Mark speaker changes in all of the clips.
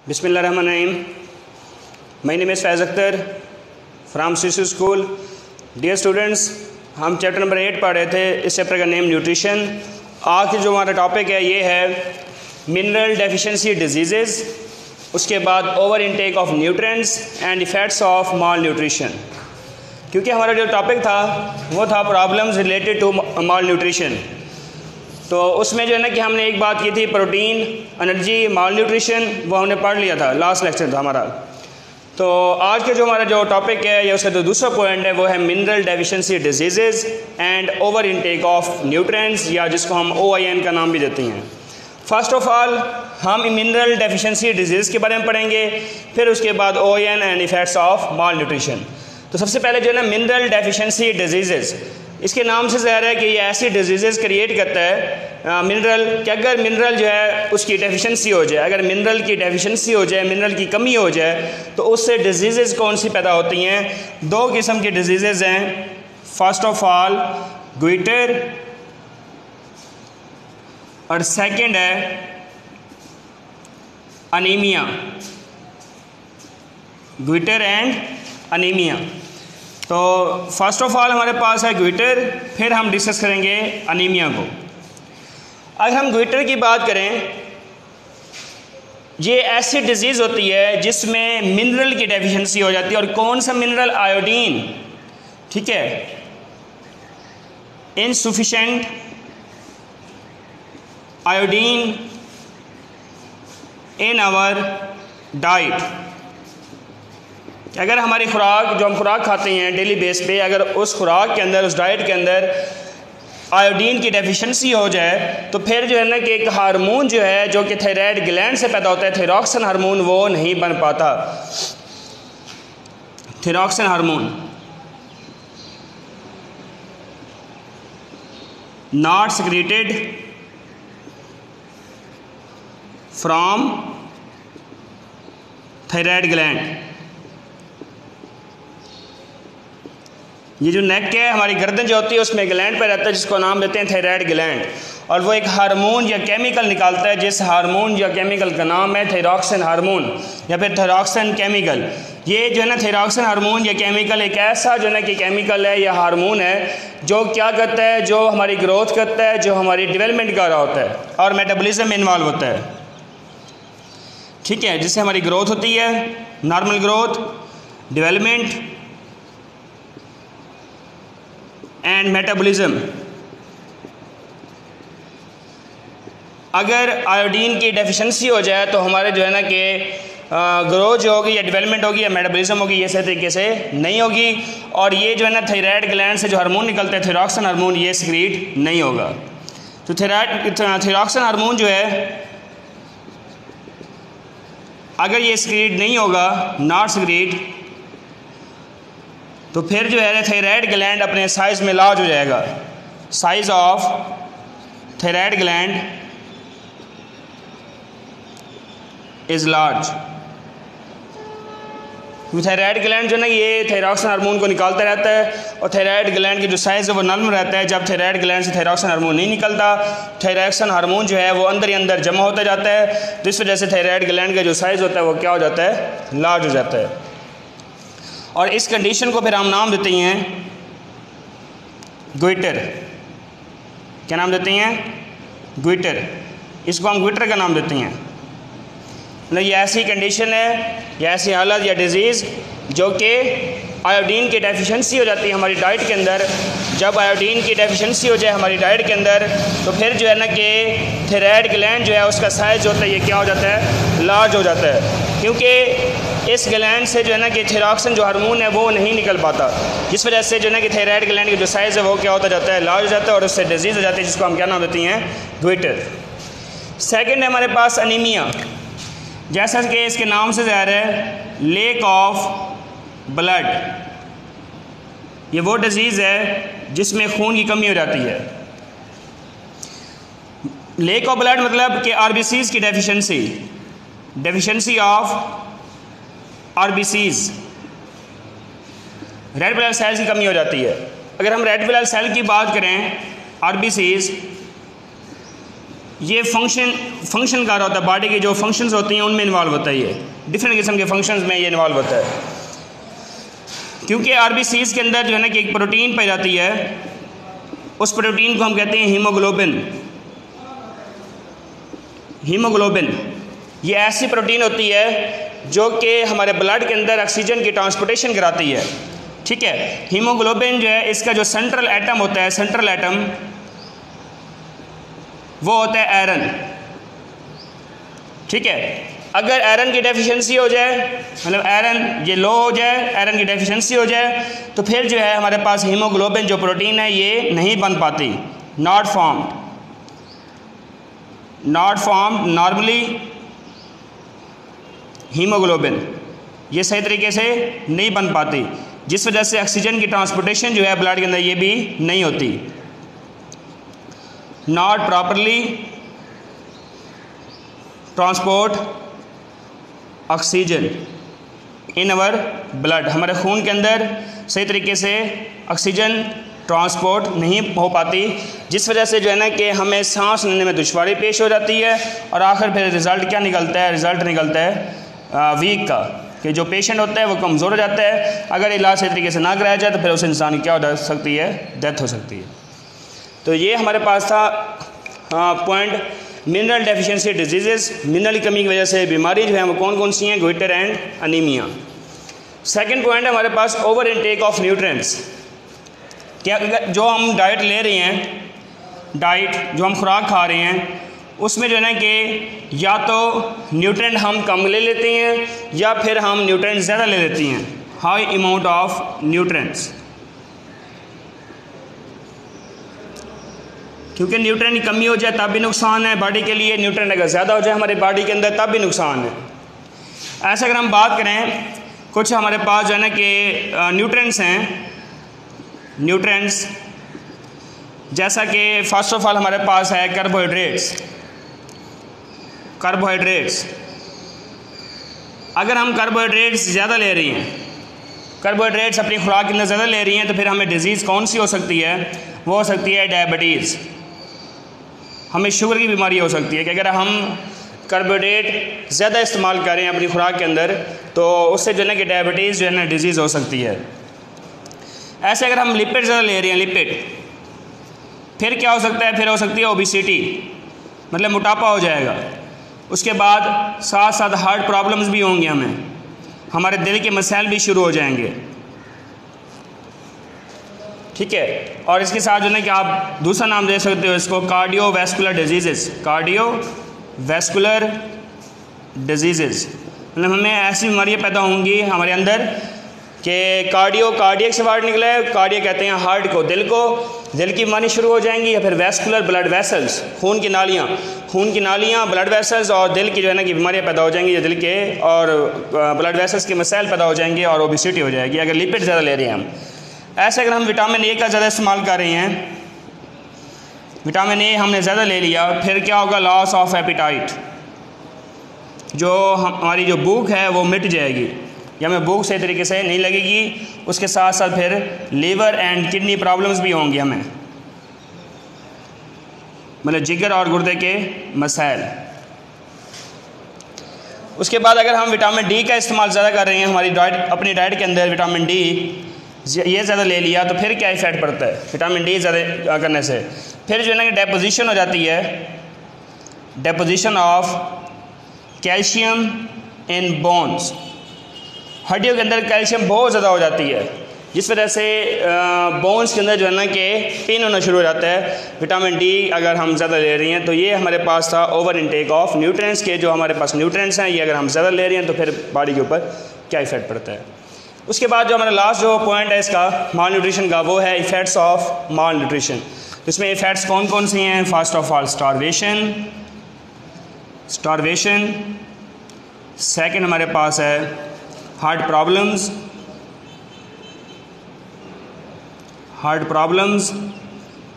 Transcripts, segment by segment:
Speaker 1: Bismillahirrahmanirrahim. My name is Faiz Akhtar from शिशु school. Dear students, हम chapter number 8 पढ़ रहे थे. इस चैप्टर का नेम न्यूट्रिशन. आज जो हमारा टॉपिक है ये है मिनरल डेफिशिएंसी डिजीज़, उसके बाद over intake of nutrients and effects of malnutrition. क्योंकि हमारा जो टॉपिक था वो था problems related to malnutrition. तो उसमें जो है ना कि हमने एक बात की थी प्रोटीन, एनर्जी, माल न्यूट्रिशन, वो हमने पढ़ लिया था, लास्ट लेक्चर था हमारा. तो आज के जो हमारा जो टॉपिक है या उसका जो दूसरा पॉइंट है वो है mineral deficiency disease and over intake of nutrients, या जिसको हम OIN का नाम भी देते हैं. फर्स्ट ऑफ ऑल हम मिनरल डेफिशिएंसी डिजीज़ के बारे में पढ़ेंगे, फिर उसके बाद OIN and effects of malnutrition. तो सबसे पहले जो है ना मिनरल डेफिशिएंसी डिजीज़, इसके नाम से ज़ाहिर है कि ये ऐसी डिजीज़ क्रिएट करता है मिनरल, कि अगर मिनरल जो है उसकी डेफिशिएंसी हो जाए, अगर मिनरल की डेफिशिएंसी हो जाए, मिनरल की कमी हो जाए, तो उससे डिजीज़ कौन सी पैदा होती हैं? दो किस्म की डिजीज़ हैं. फर्स्ट ऑफ ऑल ग्विटर और सेकंड है अनीमिया. Goitre and anaemia. तो फर्स्ट ऑफ ऑल हमारे पास है ग्विटर, फिर हम डिस्कस करेंगे अनीमिया को. अगर हम ग्विटर की बात करें, ये ऐसी डिजीज़ होती है जिसमें मिनरल की डेफिशिएंसी हो जाती है. और कौन सा मिनरल? आयोडीन. ठीक है, insufficient iodine in our diet. अगर हमारी खुराक, जो हम खुराक खाते हैं डेली बेस पे, अगर उस खुराक के अंदर, उस डाइट के अंदर आयोडीन की डेफिशिएंसी हो जाए, तो फिर जो है ना कि एक हार्मोन जो है जो कि थायराइड ग्लैंड से पैदा होता है, थायरॉक्सिन हार्मोन, वो नहीं बन पाता. Thyroxine hormone not secreted from thyroid gland. ये जो नेक है, हमारी गर्दन जो होती है, उसमें ग्लैंड पे रहता है जिसको नाम देते हैं थायराइड ग्लैंड, और वो एक हार्मोन या केमिकल निकालता है, जिस हार्मोन या केमिकल का नाम है थायरॉक्सिन हार्मोन या फिर थायरॉक्सिन केमिकल. ये जो है ना थायरॉक्सिन हार्मोन या केमिकल एक ऐसा जो है ना कि केमिकल है या हार्मोन है जो क्या करता है, जो हमारी ग्रोथ करता है, जो हमारी डेवलपमेंट कर रहा होता है और मेटाबॉलिज्म में इन्वॉल्व होता है. ठीक है, जिससे हमारी ग्रोथ होती है, normal growth, development and metabolism. अगर आयोडीन की डेफिशिएंसी हो जाए तो हमारे जो है ना कि ग्रोथ जो होगी या डेवलपमेंट होगी या मेटाबॉलिज्म होगी, ये सही तरीके से नहीं होगी. और ये जो है ना थायराइड ग्लैंड से जो हार्मोन निकलता है, थायरॉक्सिन हार्मोन, ये सीक्रेट नहीं होगा. तो थायरॉक्सिन हार्मोन जो है अगर ये सीक्रेट नहीं होगा, नॉट सीक्रेट, तो फिर जो है थायराइड ग्लैंड अपने साइज़ में लार्ज हो जाएगा. Size of thyroid gland is large. Thyroid gland जो है ना ये थायरॉक्सिन हार्मोन को निकालता रहता है, और थायराइड ग्लैंड की जो साइज़ है वो नॉर्मल रहता है. जब थायराइड ग्लैंड से थायरॉक्सिन हार्मोन नहीं निकलता, थायरॉक्सिन हार्मोन जो है वो अंदर ही अंदर जमा होता जाता है, तो इस वजह से थायराइड ग्लैंड का जो साइज़ होता है वो क्या हो जाता है? लार्ज हो जाता है. और इस कंडीशन को फिर हम नाम देते हैं ग्विटर. क्या नाम देते हैं? ग्विटर. इसको हम ग्विटर का नाम देते हैं. मतलब ये ऐसी कंडीशन है या ऐसी हालत या डिज़ीज़ जो कि आयोडीन की डेफिशिएंसी हो जाती है हमारी डाइट के अंदर. जब आयोडीन की डेफिशिएंसी हो जाए हमारी डाइट के अंदर, तो फिर जो है ना कि थायराइड ग्लैंड जो है उसका साइज़ जो होता है ये क्या हो जाता है? लार्ज हो जाता है. क्योंकि इस ग्लैंड से जो है ना कि थायरॉक्सिन जो हार्मोन है वो नहीं निकल पाता, जिस वजह से जो है ना कि थायराइड ग्लैंड की जो साइज़ है वो क्या होता जाता है? लार्ज हो जाता है, और उससे डिजीज़ हो जाती है, जिसको हम क्या नाम देते हैं? ग्विटर. सेकंड है हमारे पास अनीमिया. जैसा कि इसके नाम से ज़ाहिर है, लेक ऑफ ब्लड. ये वो डिज़ीज़ है जिसमें खून की कमी हो जाती है. लेक ऑफ ब्लड मतलब कि RBCs की deficiency of RBCs, red blood cells की कमी हो जाती है. अगर हम रेड ब्लड सेल की बात करें, RBCs, ये फंक्शन कर रहा होता है, बॉडी की जो फंक्शंस होती हैं उनमें इन्वॉल्व होता है, ये डिफरेंट किस्म के फंक्शंस में ये इन्वॉल्व होता है। क्योंकि आरबीसीज के अंदर जो है ना कि एक प्रोटीन पाई जाती है, उस प्रोटीन को हम कहते हैं हीमोग्लोबिन। हीमोग्लोबिन ये ऐसी प्रोटीन होती है जो कि हमारे ब्लड के अंदर ऑक्सीजन की ट्रांसपोर्टेशन कराती है, ठीक है। हीमोग्लोबिन जो है इसका जो सेंट्रल एटम होता है, सेंट्रल एटम वो होता है आयरन, ठीक है। अगर आयरन की डेफिशिएंसी हो जाए, मतलब आयरन ये लो हो जाए, आयरन की डेफिशिएंसी हो जाए, तो फिर जो है हमारे पास हीमोग्लोबिन जो प्रोटीन है ये नहीं बन पाती, नॉट फॉर्म्ड नॉर्मली हीमोग्लोबिन ये सही तरीके से नहीं बन पाती, जिस वजह से ऑक्सीजन की ट्रांसपोर्टेशन जो है ब्लड के अंदर ये भी नहीं होती। Not properly transport oxygen in our blood, हमारे खून के अंदर सही तरीके से ऑक्सीजन ट्रांसपोर्ट नहीं हो पाती, जिस वजह से जो है ना कि हमें सांस लेने में दुश्वारी पेश हो जाती है। और आखिर फिर रिज़ल्ट क्या निकलता है? रिज़ल्ट निकलता है वीक का, कि जो पेशेंट होता है वो कमज़ोर हो जाता है। अगर इलाज सही तरीके से ना कराया जाए तो फिर उस इंसान की क्या हो सकती है? डेथ हो सकती है। तो ये हमारे पास था point, mineral deficiency disease, mineral की कमी की वजह से बीमारी जो है वो कौन कौन सी हैं? Goitre and anaemia. Second point है हमारे पास ओवर इनटेक ऑफ न्यूट्रिएंट्स। क्या जो हम डाइट ले रहे हैं, डाइट जो हम खुराक खा रहे हैं, उसमें जो है ना कि या तो न्यूट्रिएंट हम कम ले लेते हैं या फिर हम न्यूट्रिएंट ज़्यादा ले लेते हैं, हाई अमाउंट ऑफ न्यूट्रिएंट्स। क्योंकि न्यूट्रिएंट की कमी हो जाए तब भी नुकसान है बॉडी के लिए, न्यूट्रिएंट अगर ज़्यादा हो जाए हमारी बॉडी के अंदर तब भी नुकसान है। ऐसे अगर हम बात करें, कुछ हमारे पास जो है ना कि न्यूट्रिएंट्स हैं, न्यूट्रिएंट्स जैसा कि फर्स्ट ऑफ ऑल हमारे पास है कार्बोहाइड्रेट्स। अगर हम कार्बोहाइड्रेट्स ज़्यादा ले रही हैं, कार्बोहाइड्रेट्स अपनी खुराक के अंदर ज़्यादा ले रही हैं, तो फिर हमें डिजीज़ कौन सी हो सकती है? वो हो सकती है डायबिटीज़। हमें शुगर की बीमारी हो सकती है कि अगर हम कार्बोहाइड्रेट ज़्यादा इस्तेमाल करें अपनी खुराक के अंदर, तो उससे जो है ना कि डायबिटीज़ जो है ना डिजीज़ हो सकती है। ऐसे अगर हम लिपिड ज़्यादा ले रहे हैं, लिपिड, फिर क्या हो सकता है? फिर हो सकती है ओबेसिटी, मतलब मोटापा हो जाएगा। उसके बाद साथ साथ हार्ट प्रॉब्लम्स भी होंगे, हमारे दिल के मसाइल भी शुरू हो जाएंगे, ठीक है। और इसके साथ जो है कि आप दूसरा नाम दे सकते हो इसको कार्डियोवैस्कुलर डिजीज़। कार्डियोवैस्कुलर डिजीज़ मतलब हमें ऐसी बीमारियाँ पैदा होंगी हमारे अंदर कि कार्डियक से वर्ड निकला है, कार्डियो कहते हैं हार्ट को, दिल की बीमारी शुरू हो जाएंगी, या फिर वैस्कुलर ब्लड वेसल्स, खून की नालियाँ ब्लड वेसल्स और दिल की जो है ना कि बीमारियाँ पैदा हो जाएंगी, या दिल के और ब्लड वेसल्स के मसाइल पैदा हो जाएंगे और ओबेसिटी हो जाएगी अगर लिपिड ज़्यादा ले रहे हैं हम। ऐसे अगर हम विटामिन ए का ज़्यादा इस्तेमाल कर रहे हैं, विटामिन ए हमने ज़्यादा ले लिया, फिर क्या होगा? लॉस ऑफ एपिटाइट, जो हमारी जो भूख है वो मिट जाएगी या हमें भूख सही तरीके से नहीं लगेगी। उसके साथ साथ फिर लीवर एंड किडनी प्रॉब्लम्स भी होंगी हमें, मतलब जिगर और गुर्दे के मसाइल। उसके बाद अगर हम विटामिन डी का इस्तेमाल ज़्यादा कर रहे हैं हमारी अपनी डाइट के अंदर, विटामिन डी ये ज़्यादा ले लिया, तो फिर क्या इफ़ेक्ट पड़ता है विटामिन डी ज़्यादा करने से? फिर जो है ना कि डेपोजिशन हो जाती है, deposition of calcium in bones, हड्डियों के अंदर कैल्शियम बहुत ज़्यादा हो जाती है, जिस वजह से बोन्स के अंदर जो है ना कि पेन होना शुरू हो जाता है। विटामिन डी अगर हम ज़्यादा ले रही हैं, तो ये हमारे पास था ओवर इनटेक ऑफ न्यूट्रिएंट्स के, जो हमारे पास न्यूट्रिएंट्स हैं ये अगर हम ज़्यादा ले रहे हैं तो फिर बॉडी के ऊपर क्या इफ़ेक्ट पड़ता है। उसके बाद जो हमारा लास्ट जो पॉइंट है इसका माल न्यूट्रिशन का, वो है इफ़ेक्ट्स ऑफ माल न्यूट्रिशन। इसमें इफ़ेक्ट्स कौन कौन सी हैं? First of all starvation, second हमारे पास है हार्ट प्रॉब्लम्स,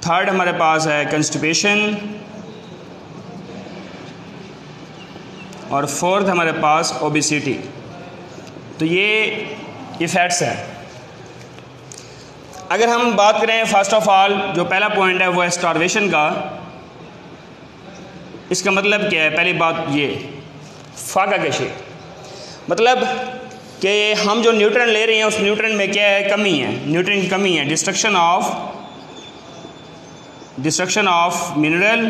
Speaker 1: थर्ड हमारे पास है कंस्टिपेशन, और फोर्थ हमारे पास ओबेसिटी। तो ये इफ़ेक्ट्स हैं। अगर हम बात करें फर्स्ट ऑफ ऑल जो पहला पॉइंट है वो है स्टारवेशन का, इसका मतलब क्या है? पहली बात ये फाका कशी, मतलब कि हम जो न्यूट्रन ले रहे हैं उस न्यूट्रन में क्या है? कमी है, न्यूट्रन की कमी है। डिस्ट्रक्शन ऑफ मिनरल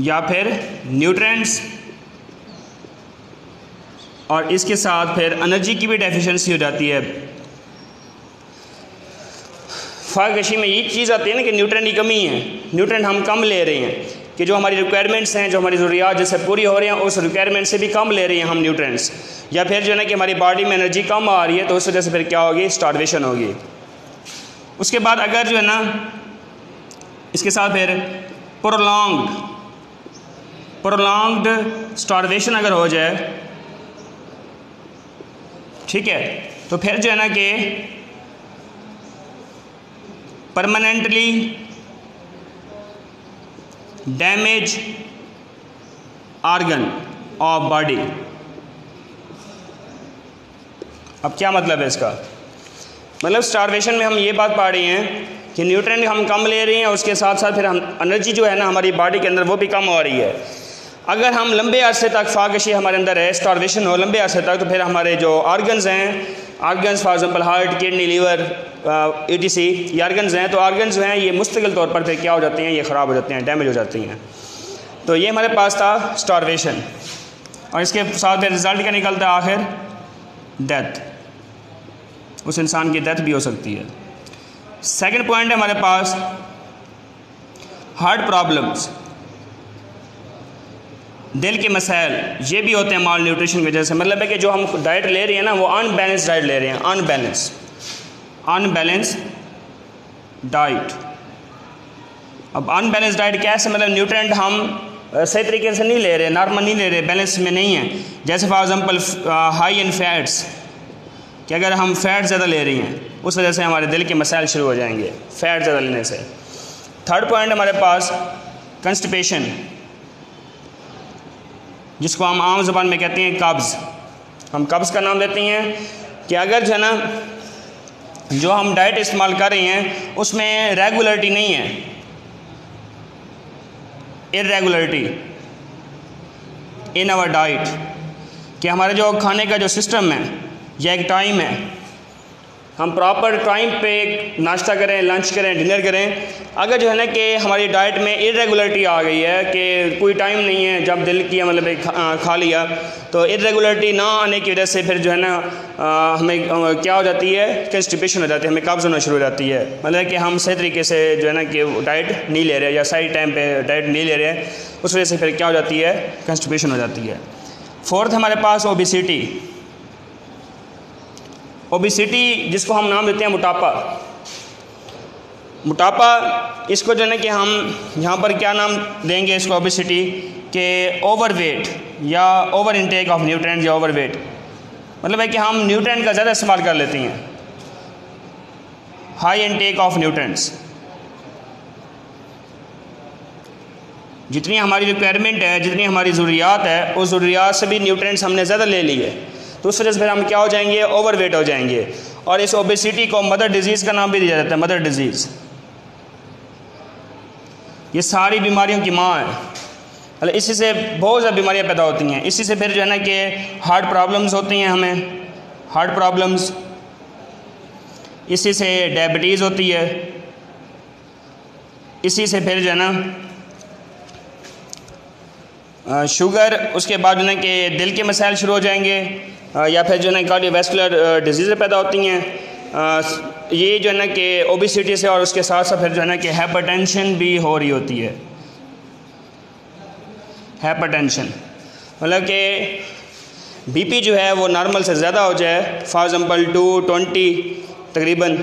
Speaker 1: या फिर न्यूट्रेंट्स, और इसके साथ फिर एनर्जी की भी डेफिशिएंसी हो जाती है। फाकशी में ये चीज़ आती है ना कि न्यूट्रन की कमी है, न्यूट्रन हम कम ले रहे हैं, कि जो हमारी रिक्वायरमेंट्स हैं, जो हमारी ज़रूरियात जैसे पूरी हो रही हैं उस रिक्वायरमेंट से भी कम ले रहे हैं हम न्यूट्रेंट्स, या फिर जो है ना कि हमारी बॉडी में एनर्जी कम आ रही है, तो उस वजह से फिर क्या होगी? स्टार्वेशन होगी। उसके बाद अगर जो है ना इसके साथ फिर प्रोलॉन्ग्ड स्टार्वेशन अगर हो जाए, ठीक है, तो फिर जो है ना कि permanently damage organ of body. अब क्या मतलब है इसका? मतलब स्टार्वेशन में हम ये बात पा रहे हैं कि न्यूट्रिएंट हम कम ले रहे हैं, उसके साथ साथ फिर हम एनर्जी जो है ना हमारी बॉडी के अंदर वो भी कम हो रही है। अगर हम लंबे अरसे तक फाकशी हमारे अंदर है, स्टार्वेशन हो लंबे अरसे तक, तो फिर हमारे जो ऑर्गन्स हैं, organs for example heart, kidney, liver, ETC, ये ऑर्गन्स हैं, तो ऑर्गन्स जो हैं ये मुस्तकिल तौर पर फिर क्या हो जाते हैं? ये ख़राब हो जाते हैं, डैमेज हो जाती हैं। तो ये हमारे पास था स्टार्वेशन, और इसके साथ फिर रिज़ल्ट क्या निकलता है? आखिर डेथ, उस इंसान की डेथ भी हो सकती है। सेकंड पॉइंट है हमारे पास हार्ट प्रॉब्लम्स, दिल के मसाइल, ये भी होते हैं माल न्यूट्रिशन की वजह से। मतलब है कि जो हम डाइट ले रहे हैं ना वो अनबैलेंस डाइट ले रहे हैं, अनबैलेंस डाइट। अब अनबैलेंस डाइट कैसे? मतलब न्यूट्रिएंट हम सही तरीके से नहीं ले रहे, नॉर्मल नहीं ले रहे, बैलेंस में नहीं है। जैसे for example high in fats, कि अगर हम फैट ज़्यादा ले रही हैं उस वजह से हमारे दिल के मसाइल शुरू हो जाएंगे फ़ैट ज़्यादा लेने से। थर्ड पॉइंट हमारे पास कंस्टिपेशन, जिसको हम आम ज़बान में कहते हैं कब्ज़। हम कब्ज़ का नाम देते हैं कि अगर जो है ना जो हम डाइट इस्तेमाल कर रहे हैं उसमें रेगुलरिटी नहीं है, इरेगुलरिटी इन आवर डाइट, कि हमारे जो खाने का जो सिस्टम है या एक टाइम है, हम प्रॉपर टाइम पे नाश्ता करें, लंच करें, डिनर करें। अगर जो है ना कि हमारी डाइट में इरेगुलरिटी आ गई है कि कोई टाइम नहीं है जब दिल किया मतलब खा लिया, तो इरेगुलरिटी ना आने की वजह से फिर जो है ना हमें क्या हो जाती है? कंस्टिपेशन हो जाती है, हमें कब्ज़ होना शुरू हो जाती है। मतलब कि हम सही तरीके से जो है ना कि डाइट नहीं ले रहे या सही टाइम पे डाइट नहीं ले रहे, उस वजह से फिर क्या हो जाती है? कंस्टिपेशन हो जाती है। फोर्थ हमारे पास ओबिसिटी, जिसको हम नाम देते हैं मोटापा। इसको जो है ना कि हम यहाँ पर क्या नाम देंगे इसको? ओबिसिटी के ओवरवेट या ओवर इनटेक ऑफ न्यूट्रिएंट्स या ओवरवेट, मतलब है कि हम न्यूट्रिएंट का ज़्यादा इस्तेमाल कर लेते हैं, हाई इनटेक ऑफ न्यूट्रिएंट्स। जितनी हमारी रिक्वायरमेंट है, जितनी हमारी ज़रूरियात है, उस ज़रूरियात से भी न्यूट्रिएंट्स हमने ज़्यादा ले लिए, तो उस वजह से फिर हम क्या हो जाएंगे? ओवरवेट हो जाएंगे। और इस ओबेसिटी को मदर डिजीज़ का नाम भी दिया जाता है, मदर डिजीज़। ये सारी बीमारियों की माँ है, मतलब इसी से बहुत ज़्यादा बीमारियाँ पैदा होती हैं। इसी से फिर जो है ना कि हार्ट प्रॉब्लम्स होती हैं, हमें हार्ट प्रॉब्लम्स, इसी से डायबिटीज़ होती है, इसी से फिर जो है ना शुगर, उसके बाद जो है कि दिल के मसाइल शुरू हो जाएंगे, या फिर जो है ना कार्डियोवैस्कुलर डिजीज़ पैदा होती हैं। ये जो है ना कि ओबेसिटी से, और उसके साथ साथ फिर जो है ना कि हाइपरटेंशन भी हो रही होती है। हाइपरटेंशन मतलब कि बीपी जो है वो नॉर्मल से ज़्यादा हो जाए, फॉर एग्ज़ाम्पल 220 तकरीबन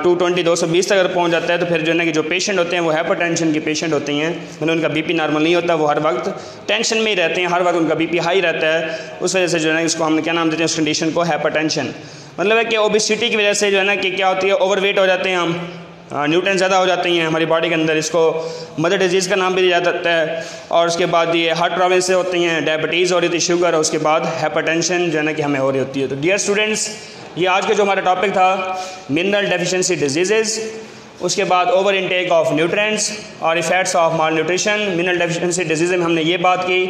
Speaker 1: 220 तक अगर पहुंच जाता है, तो फिर जो है ना कि जो पेशेंट होते हैं वो हाइपरटेंशन के पेशेंट होते हैं। मतलब उनका बीपी नॉर्मल नहीं होता, वो हर वक्त टेंशन में ही रहते हैं, हर वक्त उनका बीपी हाई रहता है। उस वजह से जो है ना इसको हम क्या नाम देते हैं उस कंडीशन को? हाइपरटेंशन। मतलब है कि ओबेसिटी की वजह से जो है ना कि क्या होती है? ओवरवेट हो जाते हैं हम, न्यूट्रिएंट्स ज़्यादा हो जाती हैं हमारी बॉडी के अंदर। इसको मदर डिजीज़ का नाम भी दिया जाता है। और उसके बाद ये हार्ट प्रॉब्लम से होती हैं, डायबिटीज़ हो रही थी, शुगर, और उसके बाद हाइपरटेंशन जो है ना कि हमें हो रही होती है। तो डियर स्टूडेंट्स, ये आज का जो हमारा टॉपिक था मिनरल डेफिशिएंसी डिजीज़, उसके बाद ओवर इनटेक ऑफ न्यूट्रिएंट्स और effects of mall nutrition. Mineral deficiency disease में हमने ये बात की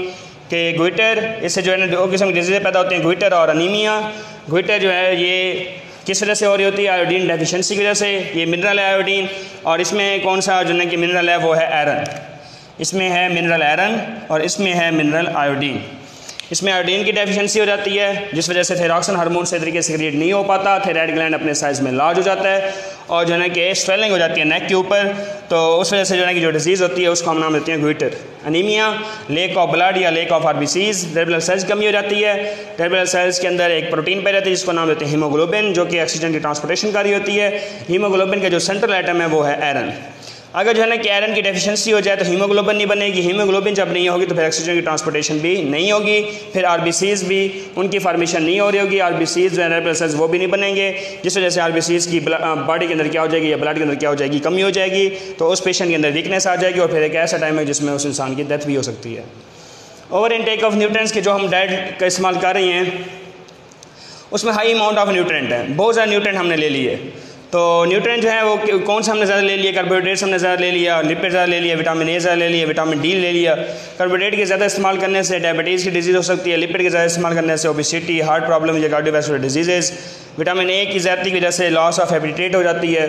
Speaker 1: कि गुइटर, इससे जो है ना 2 किस्म की डिजीज़ें पैदा होती हैं, गुइटर और अनीमिया। गुइटर जो है ये किस वजह से हो रही होती है? आयोडीन डेफिशिएंसी की वजह से। ये मिनरल है आयोडीन, और इसमें कौन सा जो है कि मिनरल है वो है आयरन। इसमें है मिनरल आयरन और इसमें है मिनरल आयोडीन। इसमें आयोडीन की डेफिशिएंसी हो जाती है, जिस वजह से थायरॉक्सिन हार्मोन सही तरीके से क्रिएट नहीं हो पाता, थायराइड ग्लैंड अपने साइज़ में लार्ज हो जाता है और जो है कि स्वेलिंग हो जाती है नेक के ऊपर। तो उस वजह से जो है कि जो डिजीज़ होती है उसको हम नाम देते हैं गुइटर। अनीमिया, लेक ऑफ ब्लड या lake of RBCs, red blood cells की कमी हो जाती है। रेड ब्लड सेल्स के अंदर एक प्रोटीन पाई जाती है जिसको नाम देते हैं हीमोग्लोबिन, जो कि ऑक्सीजन की ट्रांसपोर्टेशन कार्य होती है। हीमोग्लोबिन का जो सेंट्रल आइटम है वो है आयरन। अगर जो है ना कि आयरन की डेफिशिएंसी हो जाए तो हीमोग्लोबिन नहीं बनेगी। हीमोग्लोबिन जब नहीं होगी तो फिर ऑक्सीजन की ट्रांसपोर्टेशन भी नहीं होगी, फिर आरबीसीज भी उनकी फार्मेशन नहीं हो रही होगी। आरबीसीज जो है रेड ब्लड सेल्स वो भी नहीं बनेंगे, जिस वजह से आरबीसीज की बॉडी के अंदर क्या हो जाएगी या ब्लड के अंदर क्या हो जाएगी? कमी हो जाएगी। तो उस पेशेंट के अंदर वीकनेस आ जाएगी और फिर एक ऐसा टाइम है जिसमें उस इंसान की डेथ भी हो सकती है। ओवर इनटेक ऑफ न्यूट्रिएंट्स के जो हम डाइट का इस्तेमाल कर रहे हैं उसमें हाई अमाउंट ऑफ न्यूट्रिएंट है, बहुत ज़्यादा न्यूट्रिएंट हमने ले लिए। तो न्यूट्रिएंट जो है वो कौन सा हमने ज़्यादा ले लिया? कार्बोहाइड्रेट्स हमने ज़्यादा ले लिया, लिपिड ज़्यादा ले लिया, विटामिन ए ज़्यादा ले लिया, विटामिन डी ले लिया। कार्बोहाइड्रेट के ज़्यादा इस्तेमाल करने से डायबिटीज़ की डिजीज़ हो सकती है, लिपिड के ज़्यादा इस्तेमाल करने से ओबेसिटी, हार्ट प्रॉब्लम या कार्डियोवैस्कुलर डिजीज़। विटामिन ए की ज़्यादती की वजह से लॉस ऑफ एपिटाइट हो जाती है,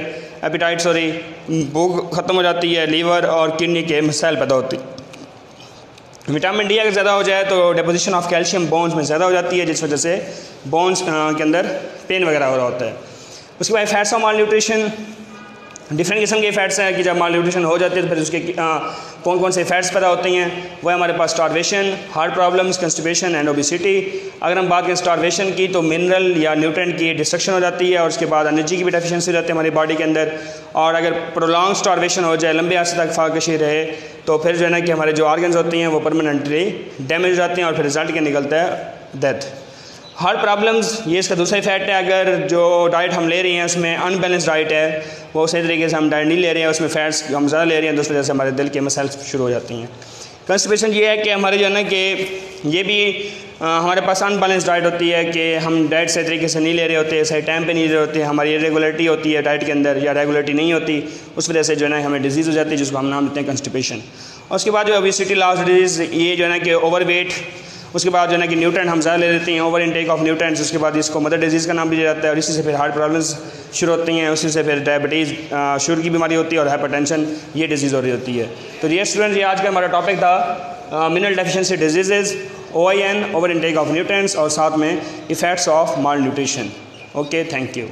Speaker 1: भूख ख़त्म हो जाती है, लीवर और किडनी के मसाइल पैदा होती है। विटामिन डी अगर ज़्यादा हो जाए तो डिपोजिशन ऑफ कैल्शियम बोन्स में ज़्यादा हो जाती है, जिस वजह से बोन्स के अंदर पेन वगैरह हो रहा होता है। उसके बाद fats of mall nutrition, different किस्म के फैट्स हैं कि जब माल न्यूट्रिशन हो जाती है तो फिर उसके कौन कौन से फैट्स पैदा होते हैं। वो है हमारे पास starvation, heart problems, constipation and obesity. अगर हम बात करें स्टार्वेशन की तो मिनरल या न्यूट्रिएंट की डिस्ट्रक्शन हो जाती है और उसके बाद एनर्जी की भी डेफिशिएंसी हो जाती है हमारी बॉडी के अंदर। और अगर प्रोलॉन्ग स्टार्वेशन हो जाए, लंबे अर्से तक फाकशी रहे, तो फिर जो है ना कि हमारे जो ऑर्गन्स होते हैं वो परमानेंटली डैमेज हो जाते हैं और फिर रिजल्ट क्या निकलता है? डेथ। हार्ट प्रॉब्लम्स, ये इसका दूसरा इफेक्ट है। अगर जो डाइट हम ले रहे हैं उसमें अनबैलेंस डाइट है, वो सही तरीके से हम डाइट नहीं ले रहे हैं, उसमें फैट्स हम ज़्यादा ले रहे हैं, तो उस वजह से हमारे दिल के मसाइल शुरू हो जाती हैं। कंस्टिपेशन ये है कि हमारे जो है ना कि ये भी हमारे पास अनबैलेंस डाइट होती है कि हम डाइट सही तरीके से नहीं ले रहे होते, सही टाइम पे नहीं ले रहे होते, हमारी इरेगुलरिटी होती है डाइट के अंदर या रेगुलरिटी नहीं होती, उस वजह से जो है ना हमें डिजीज़ हो जाती है जिसको हम नाम देते हैं कंस्टिपेशन। और उसके बाद जो ओबेसिटी लॉस डिजीज़, ये जो है ना कि ओवरवेट, उसके बाद जो है ना कि न्यूट्रिएंट हम ज़्यादा ले लेते हैं, ओवर इनटेक ऑफ न्यूट्रिएंट्स, उसके बाद इसको मदर डिजीज़ का नाम दिया जाता है और इसी से फिर हार्ट प्रॉब्लम्स शुरू होती हैं, उसी से फिर डायबिटीज़, शुगर की बीमारी होती है और हाइपरटेंशन, ये डिजीज़ हो रही होती है। तो ये स्टूडेंट्स, ये आज का हमारा टॉपिक था mineral deficiency disease, OIN, over intake of nutrients, और साथ में effects of mall nutrition. Okay, thank you.